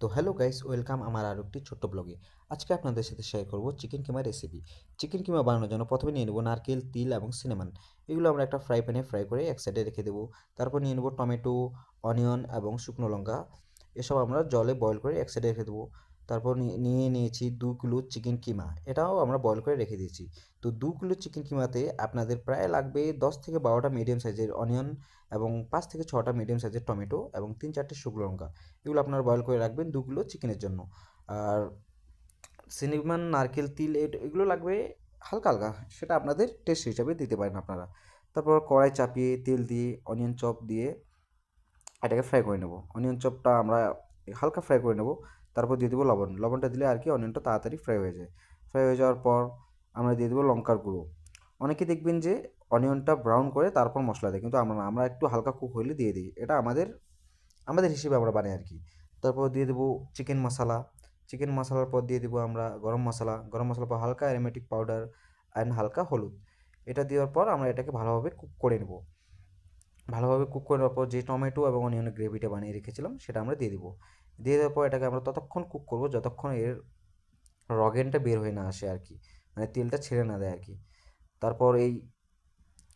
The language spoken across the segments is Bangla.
তো হ্যালো গাইস, ওয়েলকাম আমার আরও একটি ছোট্ট ব্লগে। আজকে আপনাদের সাথে শেয়ার করব চিকেন কিমা রেসিপি। চিকেন কিমা বানানোর জন্য প্রথমে নিয়ে নেব নারকেল, তিল এবং সিনেমান। এগুলো আমরা একটা ফ্রাই প্যানে ফ্রাই করে এক সাইডে রেখে দেবো। তারপর নিয়ে নেব টমেটো, অনিয়ন এবং শুকনো লঙ্কা। এসব আমরা জলে বয়েল করে এক সাইডে রেখে দেবো। তারপর নিয়ে নিয়েছি 2 কিলো চিকেন কিমা, এটাও আমরা বয়েল করে রেখে দিয়েছি। তো 2 কিলো চিকেন কিমাতে আপনাদের প্রায় লাগবে 10 থেকে 12টা মিডিয়াম সাইজের অনিয়ন এবং 5 থেকে 6টা মিডিয়াম সাইজের টমেটো এবং 3-4টে শুকনো লঙ্কা। এগুলো আপনারা বয়েল করে রাখবেন 2 কিলো চিকেনের জন্য। আর সিনেমান, নারকেল, তিল এগুলো লাগবে হালকা হালকা, সেটা আপনাদের টেস্ট হিসাবে দিতে পারেন আপনারা। তারপর কড়াই চাপিয়ে তেল দিয়ে অনিয়ন চপ দিয়ে এটাকে ফ্রাই করে নেব। অনিয়ন চপটা আমরা হালকা ফ্রাই করে নেব। তারপর দিয়ে দেবো লবণ। লবণটা দিলে আর কি অনিয়নটা তাড়াতাড়ি ফ্রাই হয়ে যায়। ফ্রাই হয়ে যাওয়ার পর আমরা দিয়ে দেবো লঙ্কার গুঁড়ো। অনেকে দেখবেন যে অনিয়নটা ব্রাউন করে তারপর মশলা দেয়, কিন্তু আমরা না, আমরা একটু হালকা কুক হইলে দিয়ে দিই। এটা আমাদের আমাদের হিসেবে আমরা বানাই আর কি। তারপর দিয়ে দেবো চিকেন মশলা। চিকেন মশলার পর দিয়ে দেবো আমরা গরম মশলা। গরম মশলার পর হালকা অ্যারোমেটিক পাউডার অ্যান্ড হালকা হলুদ। এটা দেওয়ার পর আমরা এটাকে ভালোভাবে কুক করে নেব। ভালোভাবে কুক করে নেওয়ার পর যে টমেটো এবং অনিয়নের গ্রেভিটা বানিয়ে রেখেছিলাম সেটা আমরা দিয়ে দিব। দিয়ে দেওয়ার পর এটাকে আমরা ততক্ষণ কুক করব যতক্ষণ এর রগেনটা বের হয়ে না আসে আর কি, মানে তেলটা ছেড়ে না দেয় আর কি। তারপর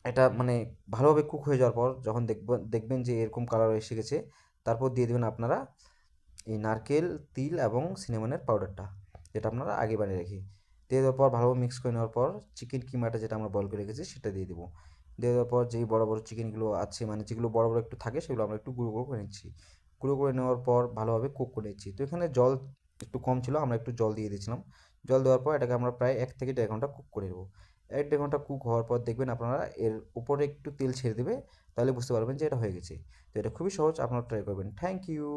এটা মানে ভালোভাবে কুক হয়ে যাওয়ার পর যখন দেখবেন যে এরকম কালার এসে গেছে, তারপর দিয়ে দেবেন আপনারা এই নারকেল, তিল এবং সিনেমানের পাউডারটা, যেটা আপনারা আগে বানিয়ে রেখে। দিয়ে দেওয়ার পর ভালোভাবে মিক্স করে নেওয়ার পর চিকেন কিমাটা যেটা আমরা বয়েল করে রেখেছি সেটা দিয়ে দেবো। দিয়ে দেওয়ার পর যেই বড় বড় চিকেনগুলো আছে, মানে যেগুলো বড় বড় একটু থাকে, সেগুলো আমরা একটু গুঁড়ো গুঁড়ো করে নিচ্ছি। গুঁড়ো করে নেওয়ার পর ভালোভাবে কুক করে নিচ্ছি। তো এখানে জল একটু কম ছিল, আমরা একটু জল দিয়ে দিয়েছিলাম। জল দেওয়ার পর এটাকে আমরা প্রায় 1 থেকে 1.5 ঘন্টা কুক করে নেবো। 1-1.5 ঘন্টা কুক হওয়ার পর দেখবেন আপনারা এর উপরে একটু তেল ছেড়ে দেবে, তাহলে বুঝতে পারবেন যে এটা হয়ে গেছে। তো এটা খুবই সহজ, আপনারা ট্রাই করবেন। Thank you.